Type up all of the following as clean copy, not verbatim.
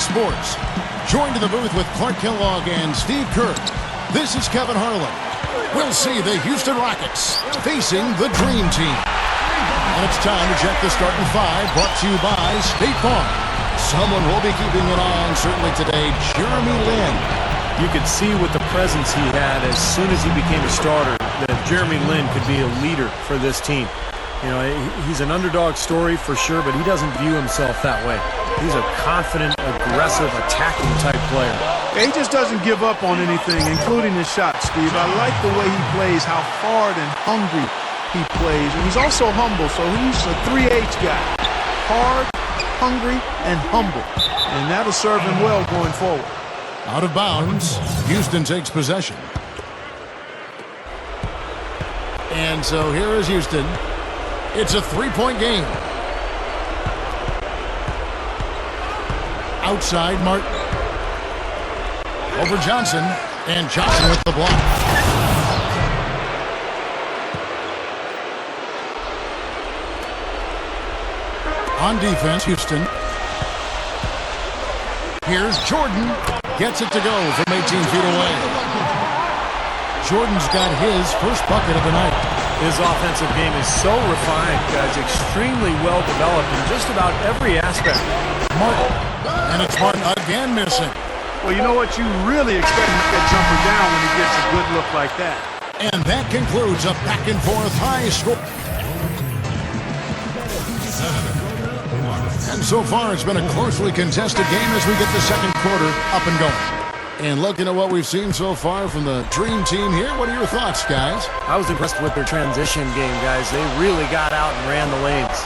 Sports. Joined in the booth with Clark Kellogg and Steve Kerr. This is Kevin Harlan. We'll see the Houston Rockets facing the Dream Team. And it's time to check the starting five, brought to you by State Farm. Someone will be keeping an eye on certainly today, Jeremy Lin. You could see with the presence he had as soon as he became a starter that Jeremy Lin could be a leader for this team. You know, he's an underdog story for sure, but he doesn't view himself that way. He's a confident, aggressive, attacking type player. He just doesn't give up on anything, including his shot, Steve. I like the way he plays, how hard and hungry he plays. And he's also humble, so he's a 3H guy. Hard, hungry, and humble. And that'll serve him well going forward. Out of bounds, Houston takes possession. And so here is Houston. It's a three-point game. Outside, Martin. Over Johnson, and Johnson with the block. On defense, Houston. Here's Jordan. Gets it to go from 18 feet away. Jordan's got his first bucket of the night. His offensive game is so refined, guys, extremely well developed in just about every aspect. Martin. And it's Martin again missing. Well, you know what? You really expect him to get jumper down when he gets a good look like that. And that concludes a back-and-forth high score. And so far, it's been a closely contested game as we get the second quarter up and going. And looking at what we've seen so far from the Dream Team here, what are your thoughts, guys? I was impressed with their transition game, guys. They really got out and ran the lanes.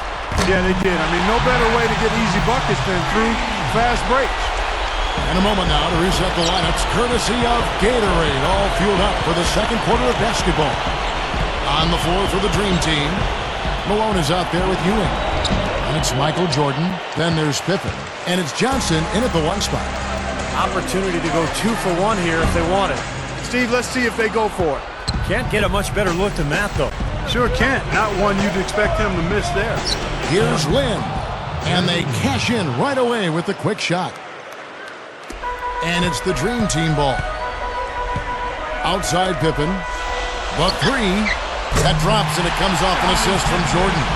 Yeah, they did. I mean, no better way to get easy buckets than through fast breaks. In a moment now to reset the lineups, courtesy of Gatorade, all fueled up for the second quarter of basketball. On the floor for the Dream Team, Malone is out there with Ewing. And it's Michael Jordan, then there's Pippen, and it's Johnson in at the one spot. Opportunity to go 2 for 1 here if they want it. Steve, let's see if they go for it. Can't get a much better look than that, though. Sure can't. Not one you'd expect him to miss there. Here's Lin, and they cash in right away with the quick shot. And it's the Dream Team ball. Outside Pippen, the three, that drops and it comes off an assist from Jordan.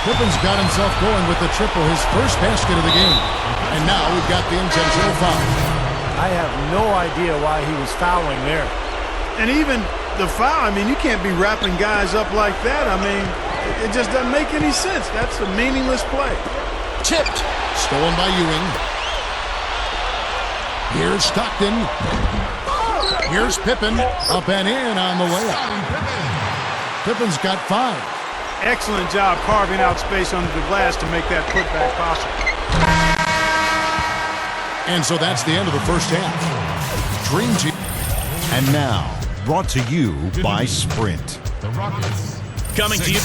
Pippen's got himself going with the triple, his first basket of the game. And now we've got the intentional foul. I have no idea why he was fouling there. And even the foul, I mean, you can't be wrapping guys up like that. I mean, it just doesn't make any sense. That's a meaningless play. Tipped. Stolen by Ewing. Here's Stockton. Here's Pippen. Up and in on the layup. Pippen's got 5. Excellent job carving out space under the glass to make that putback possible. And so that's the end of the first half. Dream Team. And now, brought to you by Sprint. The Rockets. Coming to you.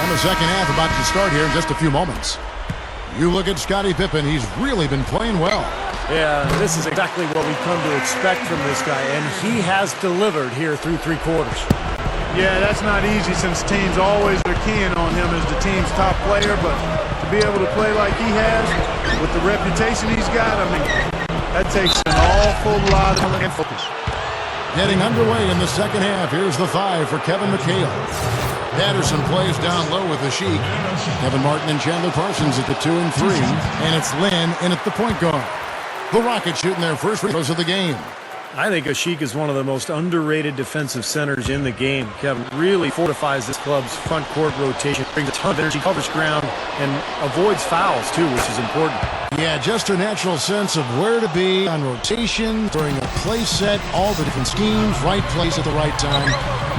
And the second half about to start here in just a few moments. You look at Scottie Pippen, he's really been playing well. Yeah, this is exactly what we've come to expect from this guy, and he has delivered here through 3 quarters. Yeah, that's not easy since teams always are keying on him as the team's top player, but to be able to play like he has, with the reputation he's got, I mean, that takes an awful lot of focus. Getting underway in the second half, here's the 5 for Kevin McHale. Patterson plays down low with the Sheik. Kevin Martin and Chandler Parsons at the 2 and 3, and it's Lin in at the point guard. The Rockets shooting their first free throws of the game. I think Ashik is one of the most underrated defensive centers in the game. Kevin really fortifies this club's front court rotation, brings a ton of energy, covers ground, and avoids fouls, too, which is important. Yeah, just a natural sense of where to be on rotation, during a play set, all the different schemes, right place at the right time.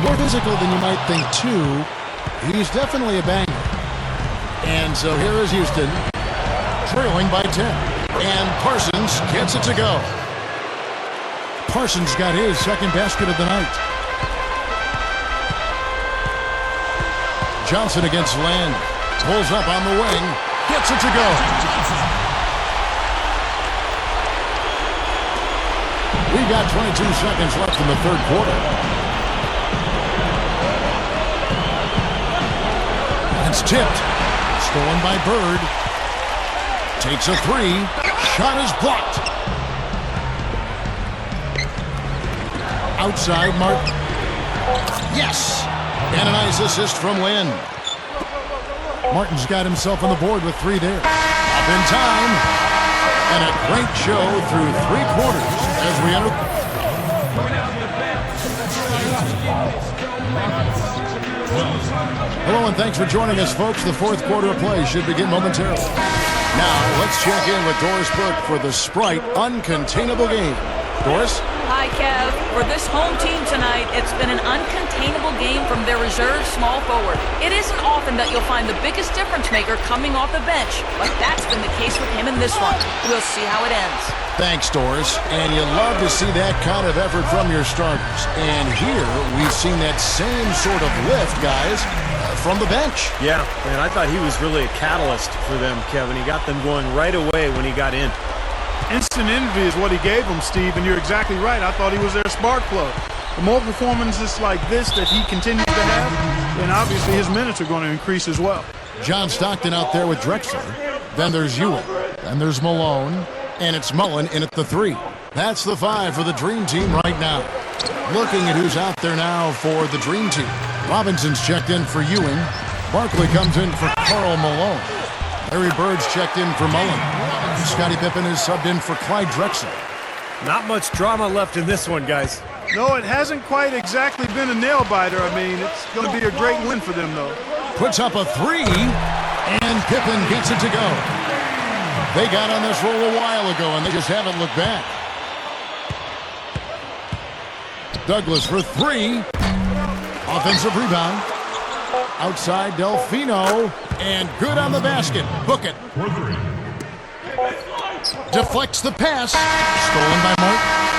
More physical than you might think, too. He's definitely a banger. And so here is Houston, trailing by 10. And Parsons gets it to go. Parsons got his second basket of the night. Johnson against Land. Pulls up on the wing. Gets it to go. We got 22 seconds left in the third quarter. It's tipped. Stolen by Bird. Takes a three. Shot is blocked. Outside, Martin. Yes! And a nice assist from Lynn. Martin's got himself on the board with three there. Up in time. And a great show through three quarters as we enter. Hello and thanks for joining us, folks. The fourth quarter of play should begin momentarily. Now, let's check in with Doris Burke for the Sprite Uncontainable Game. Doris? Hi, Kev. For this home team tonight, it's been an uncontainable game from their reserve small forward. It isn't often that you'll find the biggest difference maker coming off the bench, but that's been the case with him in this one. We'll see how it ends. Thanks, Doris. And you love to see that kind of effort from your starters. And here, we've seen that same sort of lift, guys, from the bench. Yeah, and I thought he was really a catalyst for them, Kevin. He got them going right away when he got in. Instant envy is what he gave them, Steve, and you're exactly right. I thought he was their spark plug. The more performances like this that he continues to have, then obviously his minutes are going to increase as well. John Stockton out there with Drexler. Then there's Ewing. Then there's Malone. And it's Mullen in at the three. That's the five for the Dream Team right now. Looking at who's out there now for the Dream Team. Robinson's checked in for Ewing. Barkley comes in for Karl Malone. Larry Bird's checked in for Mullen. Scottie Pippen is subbed in for Clyde Drexler. Not much drama left in this one, guys. No, it hasn't quite exactly been a nail-biter. I mean, it's going to be a great win for them, though. Puts up a three, and Pippen gets it to go. They got on this roll a while ago, and they just haven't looked back. Douglas for three. Offensive rebound. Outside Delfino, and good on the basket. Book it. Deflects the pass. Stolen by Martin.